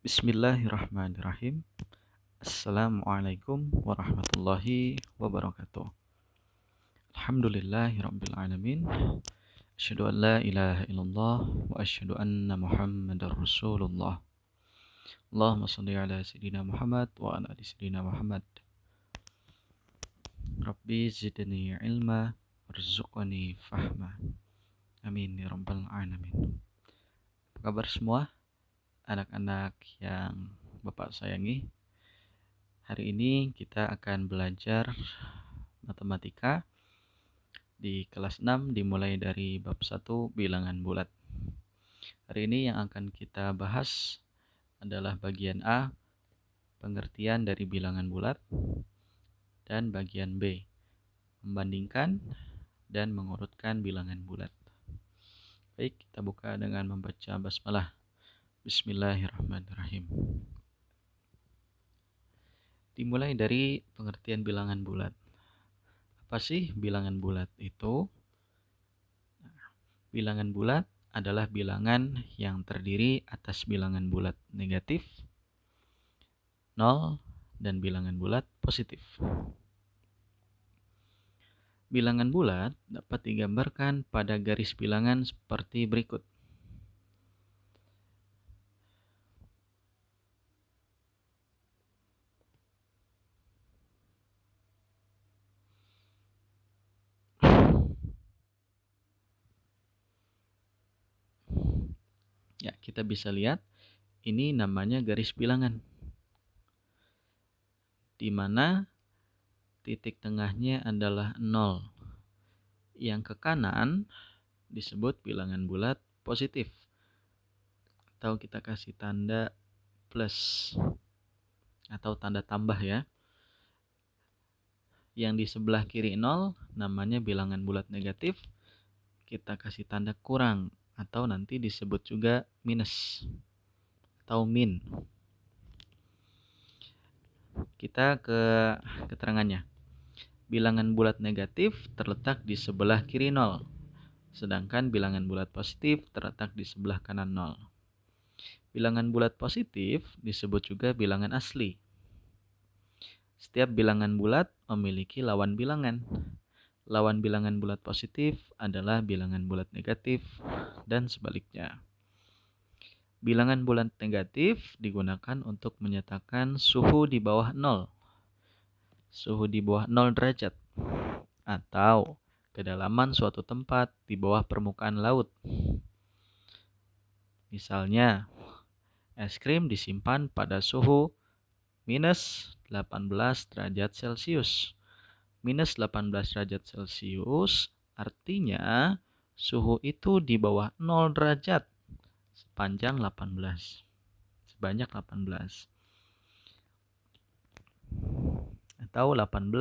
Bismillahirrahmanirrahim. Assalamualaikum warahmatullahi wabarakatuh. Alhamdulillahirabbil alamin. Asyhadu an la ilaha illallah wa asyhadu anna Muhammadar Rasulullah. Allahumma shalli ala sayidina Muhammad wa ala ali sayidina Muhammad. Rabbi zidni ilma warzuqni fahma. Amin ya rabbal alamin. Apa kabar semua anak-anak yang Bapak sayangi? Hari ini kita akan belajar matematika di kelas 6 dimulai dari bab 1 bilangan bulat. Hari ini yang akan kita bahas adalah bagian A, pengertian dari bilangan bulat, dan bagian B, membandingkan dan mengurutkan bilangan bulat. Baik, kita buka dengan membaca basmalah. Bismillahirrahmanirrahim. Dimulai dari pengertian bilangan bulat. Apa sih bilangan bulat itu? Bilangan bulat adalah bilangan yang terdiri atas bilangan bulat negatif, 0, dan bilangan bulat positif. Bilangan bulat dapat digambarkan pada garis bilangan seperti berikut. Ya, kita bisa lihat ini namanya garis bilangan, di mana titik tengahnya adalah 0. Yang ke kanan disebut bilangan bulat positif, atau kita kasih tanda plus atau tanda tambah ya. Yang di sebelah kiri 0 namanya bilangan bulat negatif, kita kasih tanda kurang atau nanti disebut juga minus atau min. Kita ke keterangannya. Bilangan bulat negatif terletak di sebelah kiri 0, sedangkan bilangan bulat positif terletak di sebelah kanan 0. Bilangan bulat positif disebut juga bilangan asli. Setiap bilangan bulat memiliki lawan bilangan. Lawan bilangan bulat positif adalah bilangan bulat negatif dan sebaliknya. Bilangan bulat negatif digunakan untuk menyatakan suhu di bawah 0. Suhu di bawah 0 derajat atau kedalaman suatu tempat di bawah permukaan laut. Misalnya, es krim disimpan pada suhu minus 18 derajat Celcius. Minus 18 derajat Celcius artinya suhu itu di bawah 0 derajat sebanyak 18. Atau 18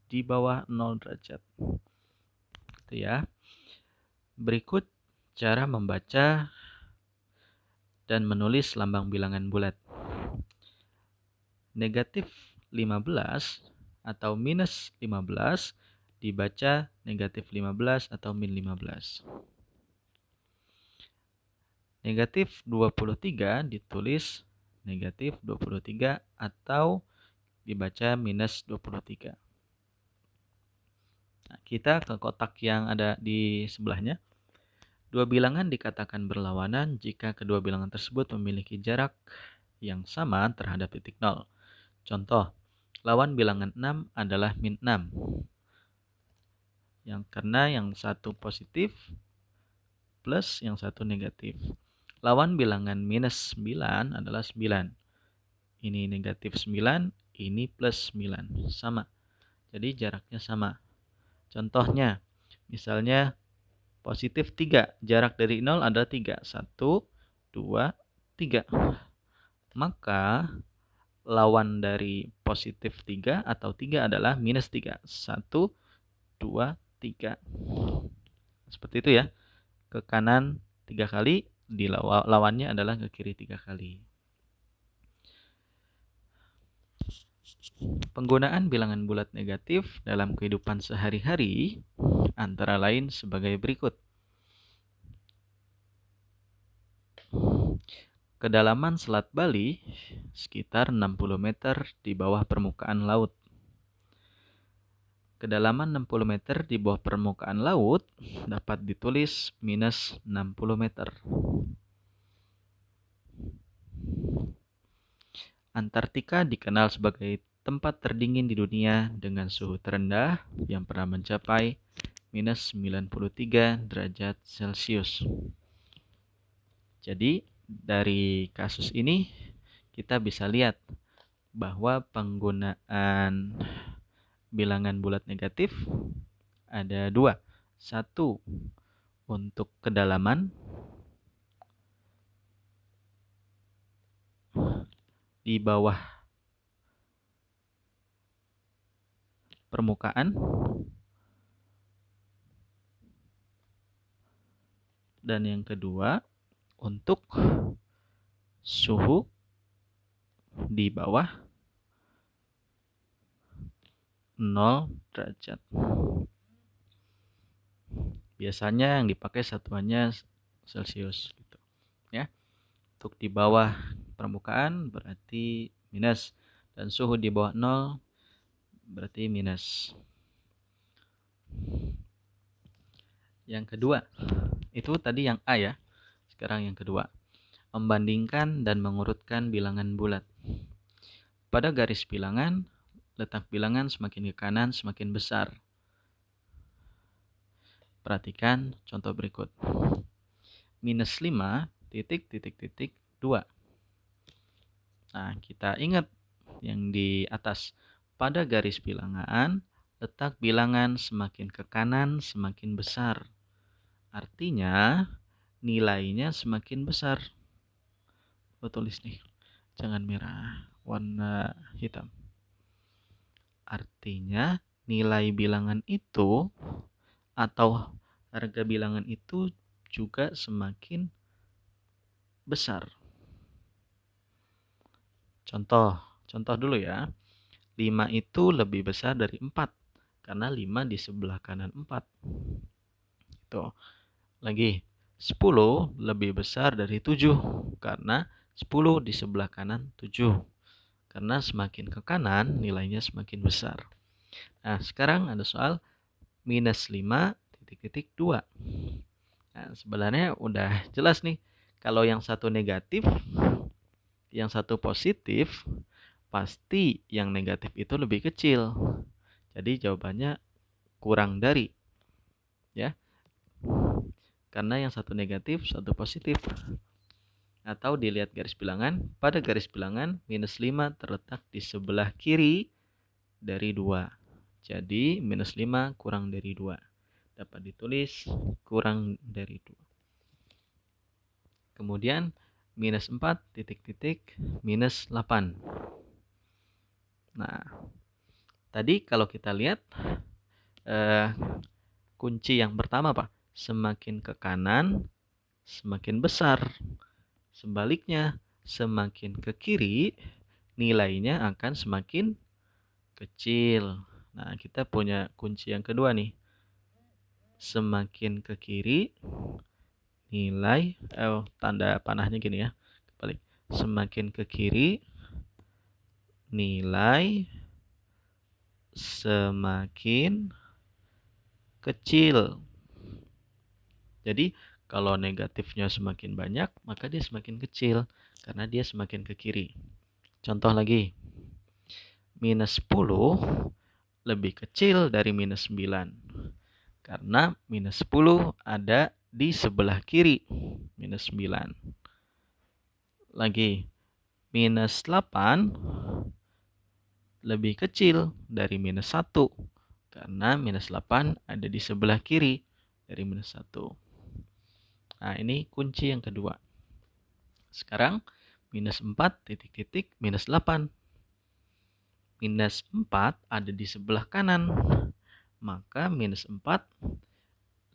di bawah 0 derajat. Itu ya. Berikut cara membaca dan menulis lambang bilangan bulat. Negatif 15 atau minus 15 dibaca negatif 15 atau min 15. Negatif 23 ditulis negatif 23 atau dibaca minus 23. Nah, kita ke kotak yang ada di sebelahnya. Dua bilangan dikatakan berlawanan jika kedua bilangan tersebut memiliki jarak yang sama terhadap titik 0. Contoh, lawan bilangan 6 adalah min 6. Karena yang satu positif plus yang satu negatif. Lawan bilangan minus 9 adalah 9. Ini negatif 9, ini plus 9. Sama. Jadi jaraknya sama. Contohnya, misalnya positif 3. Jarak dari 0 adalah 3. 1, 2, 3. Maka lawan dari positif 3 atau 3 adalah minus 3. 1, 2, 3. Seperti itu ya. Ke kanan 3 kali, lawannya adalah ke kiri 3 kali. Penggunaan bilangan bulat negatif dalam kehidupan sehari-hari antara lain sebagai berikut. Kedalaman Selat Bali sekitar 60 meter di bawah permukaan laut. Kedalaman 60 meter di bawah permukaan laut dapat ditulis minus 60 meter. Antartika dikenal sebagai tempat terdingin di dunia dengan suhu terendah yang pernah mencapai minus 93 derajat Celcius. Jadi, dari kasus ini kita bisa lihat bahwa penggunaan bilangan bulat negatif ada dua. Satu, untuk kedalaman di bawah permukaan, dan yang kedua untuk suhu di bawah 0 derajat. Biasanya yang dipakai satuannya Celcius gitu ya. Untuk di bawah permukaan berarti minus, dan suhu di bawah 0 berarti minus. Yang kedua, itu tadi yang A ya. Sekarang yang kedua, membandingkan dan mengurutkan bilangan bulat. Pada garis bilangan, letak bilangan semakin ke kanan semakin besar. Perhatikan contoh berikut. Minus 5, titik, titik, titik, 2. Nah, kita ingat yang di atas. Pada garis bilangan, letak bilangan semakin ke kanan semakin besar. Artinya, nilainya semakin besar. Gue tulis nih, jangan merah, warna hitam. Artinya, nilai bilangan itu atau harga bilangan itu juga semakin besar. Contoh dulu ya. 5 itu lebih besar dari 4 karena 5 di sebelah kanan 4. Tuh. Lagi, 10 lebih besar dari 7 karena 10 di sebelah kanan 7. Karena semakin ke kanan nilainya semakin besar. Nah, sekarang ada soal minus 5 titik-titik 2. Nah, sebenarnya udah jelas nih. Kalau yang satu negatif, yang satu positif, pasti yang negatif itu lebih kecil. Jadi jawabannya kurang dari. Ya. Karena yang satu negatif, satu positif. Atau dilihat garis bilangan. Pada garis bilangan, minus 5 terletak di sebelah kiri dari 2. Jadi, minus 5 kurang dari 2. Dapat ditulis kurang dari 2. Kemudian, minus 4, titik-titik, minus 8. Nah, tadi kalau kita lihat, kunci yang pertama apa? Semakin ke kanan, semakin besar. Sebaliknya, semakin ke kiri, nilainya akan semakin kecil. Nah, kita punya kunci yang kedua nih. Semakin ke kiri, nilai tanda panahnya gini ya. Kebalik. Semakin ke kiri, nilai semakin kecil. Jadi, kalau negatifnya semakin banyak, maka dia semakin kecil karena dia semakin ke kiri. Contoh lagi. Minus 10 lebih kecil dari minus 9. Karena minus 10 ada di sebelah kiri. Minus 9. Lagi. Minus 8 lebih kecil dari minus 1. Karena minus 8 ada di sebelah kiri dari minus 1. Nah, ini kunci yang kedua. Sekarang, minus 4, titik-titik, minus 8. Minus 4 ada di sebelah kanan. Maka minus 4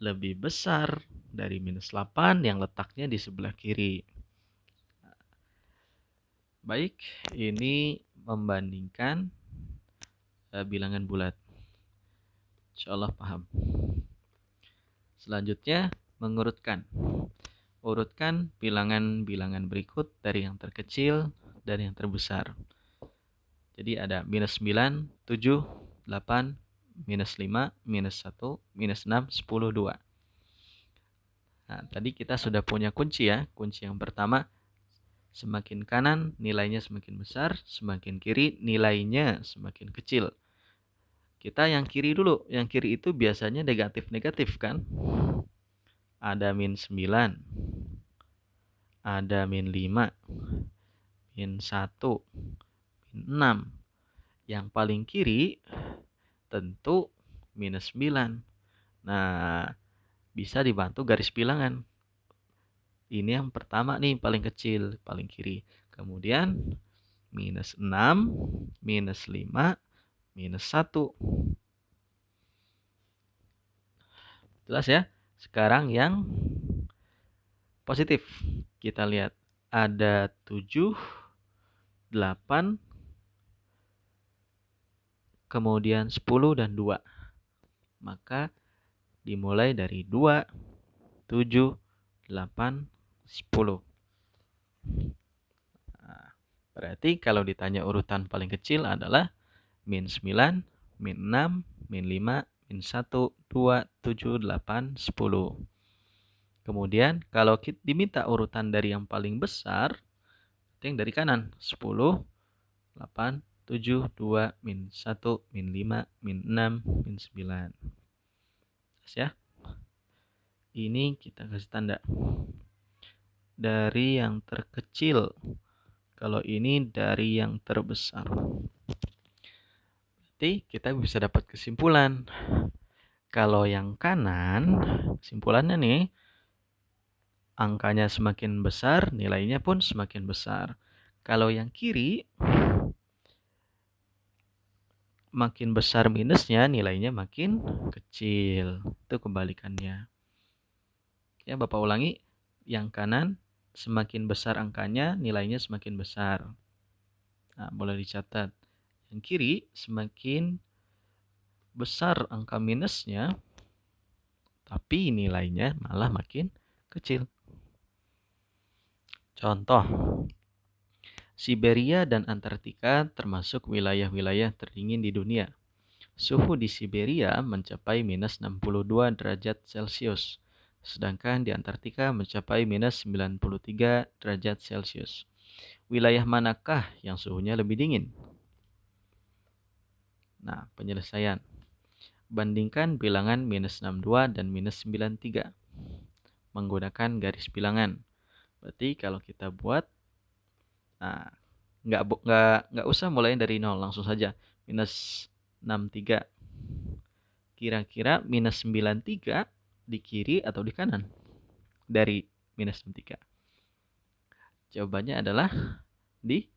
lebih besar dari minus 8 yang letaknya di sebelah kiri. Baik, ini membandingkan bilangan bulat. Insyaallah paham. Selanjutnya, mengurutkan. urutkan bilangan-bilangan berikut dari yang terkecil dan yang terbesar. Jadi ada minus 9, 7, 8, minus 5, minus 1, minus 6, 10, 2. Nah, tadi kita sudah punya kunci ya. Kunci yang pertama, semakin kanan nilainya semakin besar, semakin kiri nilainya semakin kecil. Kita yang kiri dulu. Yang kiri itu biasanya negatif-negatif kan? Ada min 9, ada min 5, min 1, min 6. Yang paling kiri tentu minus 9. Nah, bisa dibantu garis bilangan. Ini yang pertama nih, paling kecil, paling kiri. Kemudian minus 6, minus 5, minus 1. Jelas ya? Sekarang yang positif. Kita lihat. Ada 7, 8, kemudian 10 dan 2. Maka dimulai dari 2, 7, 8, 10. Nah, berarti kalau ditanya urutan paling kecil adalah min 9, min 6, min 5, min 1, 2, 7, 8, 10. Kemudian kalau diminta urutan dari yang paling besar, itu yang dari kanan. 10, 8, 7, 2, min 1, min 5, min 6, min 9. Terus ya. Ini kita kasih tanda. Dari yang terkecil. Kalau ini dari yang terbesar. Berarti kita bisa dapat kesimpulan. Kalau yang kanan, kesimpulannya nih, angkanya semakin besar, nilainya pun semakin besar. Kalau yang kiri, makin besar minusnya, nilainya makin kecil. Itu kebalikannya. Ya, Bapak ulangi. Yang kanan, semakin besar angkanya, nilainya semakin besar. Nah, boleh dicatat. Yang kiri, semakin besar angka minusnya, tapi nilainya malah makin kecil. Contoh, Siberia dan Antartika termasuk wilayah-wilayah terdingin di dunia. Suhu di Siberia mencapai minus 62 derajat Celcius, sedangkan di Antartika mencapai minus 93 derajat Celcius. Wilayah manakah yang suhunya lebih dingin? Nah, penyelesaian. Bandingkan bilangan minus 62 dan minus 93 menggunakan garis bilangan. Berarti kalau kita buat, nah, nggak usah mulai dari 0, langsung saja. Minus 63. Kira-kira minus 93 di kiri atau di kanan dari minus 63? Jawabannya adalah di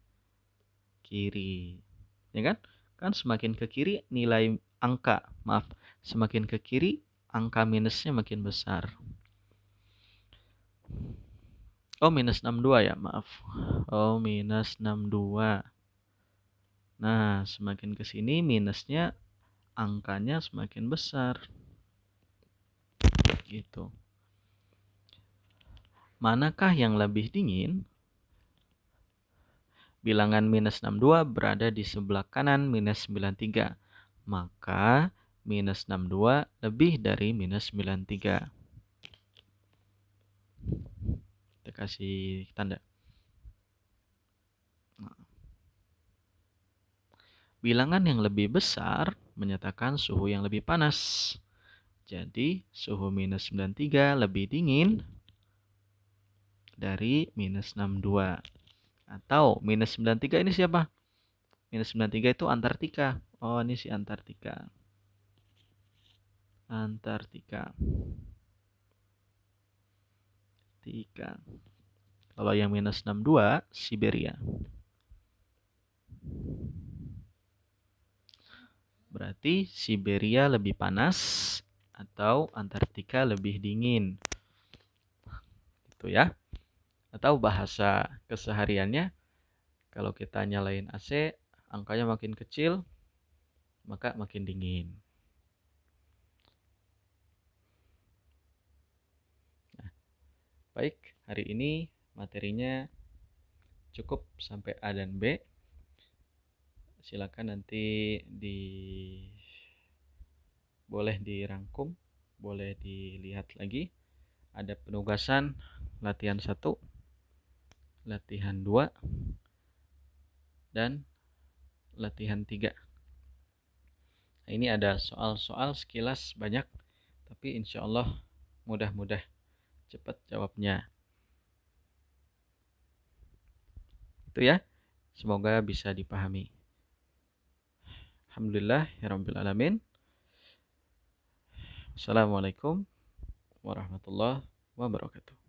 kiri. Ya kan? Kan semakin ke kiri nilai angka, semakin ke kiri angka minusnya makin besar. Oh, minus 62 ya, maaf. Oh, minus 62. Nah, semakin ke sini minusnya angkanya semakin besar. Gitu. Manakah yang lebih dingin? Bilangan minus 62 berada di sebelah kanan minus 93. Maka minus 62 lebih dari minus 93. Kita kasih tanda. Bilangan yang lebih besar menyatakan suhu yang lebih panas. Jadi suhu minus 93 lebih dingin dari minus 62. Atau minus 93 ini siapa? Minus 93 itu Antartika. Oh, ini si Antartika. Antartika. Kalau yang minus 62, Siberia. Berarti Siberia lebih panas atau Antartika lebih dingin. Itu ya. Atau bahasa kesehariannya, kalau kita nyalain AC, angkanya makin kecil, maka makin dingin. Nah, baik. Hari ini materinya cukup sampai A dan B. Silakan nanti boleh dirangkum, boleh dilihat lagi. Ada penugasan latihan 1, latihan 2, dan latihan 3. Nah, ini ada soal-soal sekilas banyak, tapi insya Allah mudah-mudah cepat jawabnya. Itu ya, semoga bisa dipahami. Alhamdulillah ya rabbil alamin. Assalamualaikum warahmatullahi wabarakatuh.